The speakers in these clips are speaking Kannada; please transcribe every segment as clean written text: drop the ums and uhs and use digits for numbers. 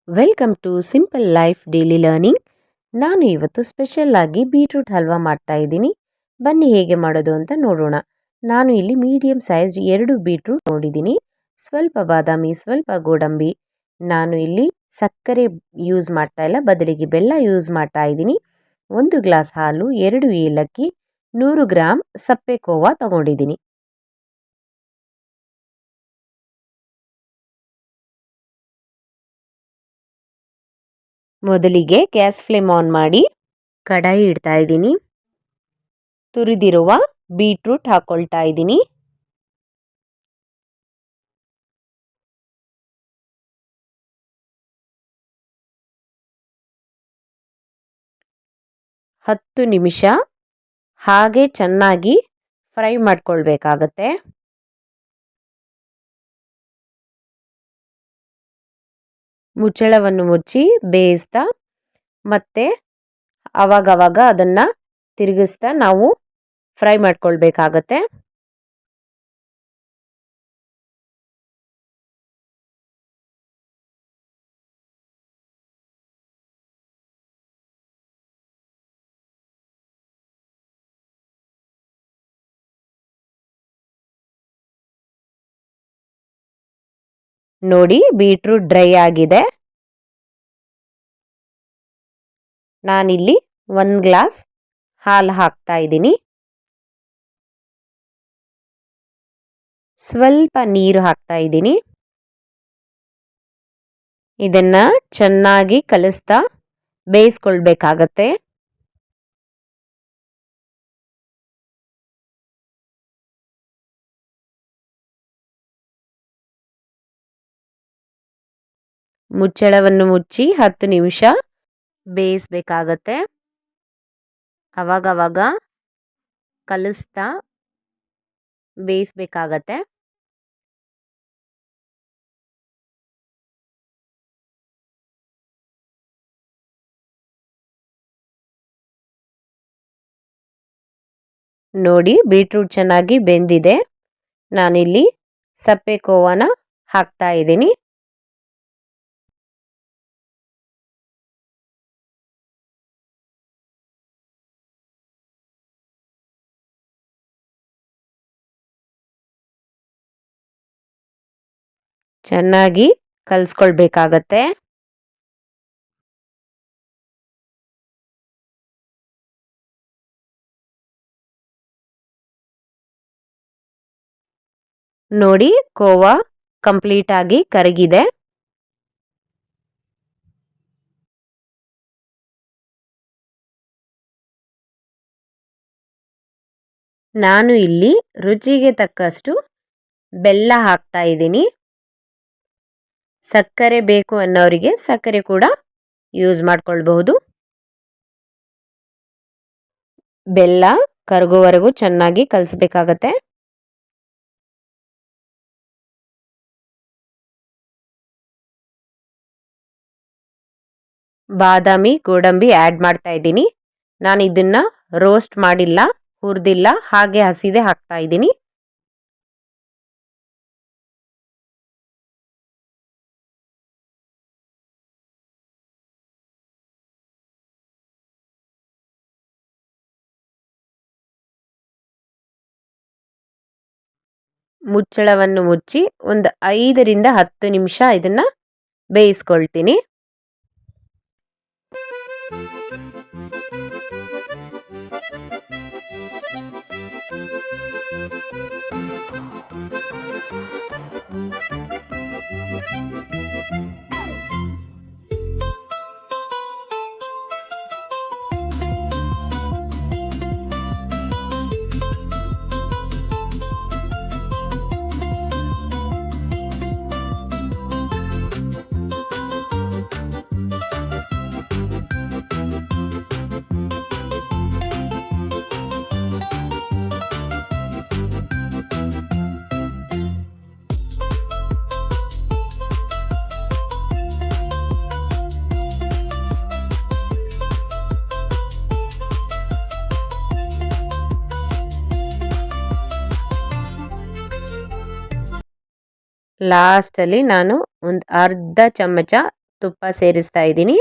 Welcome to simple life daily learning. ನಾನು ಇವತ್ತು ಸ್ಪೆಷಲ್ ಆಗಿ ಬೀಟ್ರೂಟ್ ಹಲ್ವಾ ಮಾಡ್ತಾ ಇದ್ದೀನಿ. ಬನ್ನಿ ಹೇಗೆ ಮಾಡೋದು ಅಂತ ನೋಡೋಣ. ನಾನು ಇಲ್ಲಿ ಮೀಡಿಯಂ ಸೈಜ್ 2 ಬೀಟ್ರೂಟ್ ನೋಡಿದ್ದೀನಿ. ಸ್ವಲ್ಪ ಬಾದಾಮಿ, ಸ್ವಲ್ಪ ಗೋಡಂಬಿ. ನಾನು ಇಲ್ಲಿ ಸಕ್ಕರೆ ಯೂಸ್ ಮಾಡ್ತಾ ಇಲ್ಲ, ಬದಲಿಗೆ ಬೆಲ್ಲ ಯೂಸ್ ಮಾಡ್ತಾ ಇದ್ದೀನಿ. 1 ಗ್ಲಾಸ್ ಹಾಲು, 2 ಏಲಕ್ಕಿ, 100 ಗ್ರಾಮ್ ಸಪ್ಪೆ ಕೋವಾ ತಗೊಂಡಿದ್ದೀನಿ. ಮೊದಲಿಗೆ ಗ್ಯಾಸ್ ಫ್ಲೇಮ್ ಆನ್ ಮಾಡಿ ಕಡಾಯಿ ಇಡ್ತಾ ಇದ್ದೀನಿ. ತುರಿದಿರುವ ಬೀಟ್ರೂಟ್ ಹಾಕೊಳ್ತಾ ಇದ್ದೀನಿ. ಹತ್ತು ನಿಮಿಷ ಹಾಗೆ ಚೆನ್ನಾಗಿ ಫ್ರೈ ಮಾಡ್ಕೊಳ್ಬೇಕಾಗತ್ತೆ. ಮುಚ್ಚಳವನ್ನು ಮುಚ್ಚಿ ಬೇಯಿಸ್ತಾ ಮತ್ತೆ ಅವಾಗವಾಗ ಅದನ್ನು ತಿರುಗಿಸ್ತಾ ನಾವು ಫ್ರೈ ಮಾಡ್ಕೊಳ್ಬೇಕಾಗತ್ತೆ. ನೋಡಿ, ಬೀಟ್ರೂಟ್ ಡ್ರೈ ಆಗಿದೆ. ನಾನಿಲ್ಲಿ 1 ಗ್ಲಾಸ್ ಹಾಲು ಹಾಕ್ತಾ ಇದ್ದೀನಿ. ಸ್ವಲ್ಪ ನೀರು ಹಾಕ್ತಾ ಇದ್ದೀನಿ. ಇದನ್ನ ಚೆನ್ನಾಗಿ ಕಲಿಸ್ತಾ ಬೇಯಿಸ್ಕೊಳ್ಬೇಕಾಗತ್ತೆ. ಮುಚ್ಚಳವನ್ನು ಮುಚ್ಚಿ 10 ನಿಮಿಷ ಬೇಯಿಸ್ಬೇಕಾಗತ್ತೆ. ಅವಾಗವಾಗ ಕಲಿಸ್ತಾ ಬೇಯಿಸ್ಬೇಕಾಗತ್ತೆ. ನೋಡಿ, ಬೀಟ್ರೂಟ್ ಚೆನ್ನಾಗಿ ಬೆಂದಿದೆ. ನಾನಿಲ್ಲಿ ಸಪ್ಪೆ ಕೋವಾನ ಹಾಕ್ತಾ ಇದ್ದೀನಿ. ಚೆನ್ನಾಗಿ ಕಲಿಸ್ಕೊಳ್ಬೇಕಾಗತ್ತೆ. ನೋಡಿ, ಕೋವಾ ಕಂಪ್ಲೀಟ್ ಆಗಿ ಕರಗಿದೆ. ನಾನು ಇಲ್ಲಿ ರುಚಿಗೆ ತಕ್ಕಷ್ಟು ಬೆಲ್ಲ ಹಾಕ್ತಾ ಇದ್ದೀನಿ. ಸಕ್ಕರೆ ಬೇಕು ಅನ್ನೋರಿಗೆ ಸಕ್ಕರೆ ಕೂಡ ಯೂಸ್ ಮಾಡ್ಕೊಳ್ಬಹುದು. ಬೆಲ್ಲ ಕರಗೋವರೆಗೂ ಚೆನ್ನಾಗಿ ಕಲಿಸ್ಬೇಕಾಗತ್ತೆ. ಬಾದಾಮಿ, ಗೋಡಂಬಿ ಆ್ಯಡ್ ಮಾಡ್ತಾ ಇದ್ದೀನಿ. ನಾನು ಇದನ್ನು ರೋಸ್ಟ್ ಮಾಡಿಲ್ಲ, ಹುರಿದಿಲ್ಲ, ಹಾಗೆ ಹಸಿದೆ ಹಾಕ್ತಾ ಇದ್ದೀನಿ. ಮುಚ್ಚಳವನ್ನು ಮುಚ್ಚಿ ಒಂದು 5 ರಿಂದ 10 ನಿಮಿಷ ಇದನ್ನು ಬೇಯಿಸ್ಕೊಳ್ತೀನಿ. ಲಾಸ್ಟಲ್ಲಿ ನಾನು ಒಂದು ಅರ್ಧ ಚಮಚ ತುಪ್ಪ ಸೇರಿಸ್ತಾ ಇದ್ದೀನಿ.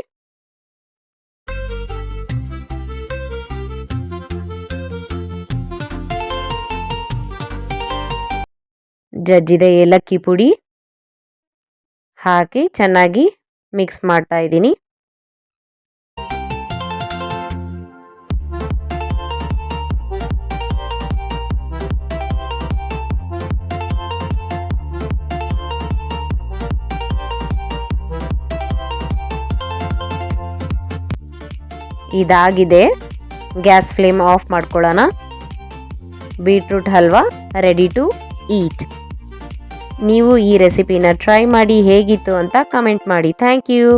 ಜಜ್ಜಿದ ಏಲಕ್ಕಿ ಪುಡಿ ಹಾಕಿ ಚೆನ್ನಾಗಿ ಮಿಕ್ಸ್ ಮಾಡ್ತಾ ಇದ್ದೀನಿ. ಇದಾಗಿದೆ, ಗ್ಯಾಸ್ ಫ್ಲೇಮ್ ಆಫ್ ಮಾಡ್ಕೊಳ್ಳೋಣ. Beetroot halwa ready to eat. ನೀವು ಈ ರೆಸಿಪಿನ ಟ್ರೈ ಮಾಡಿ ಹೇಗಿತ್ತು ಅಂತ ಕಮೆಂಟ್ ಮಾಡಿ. Thank you.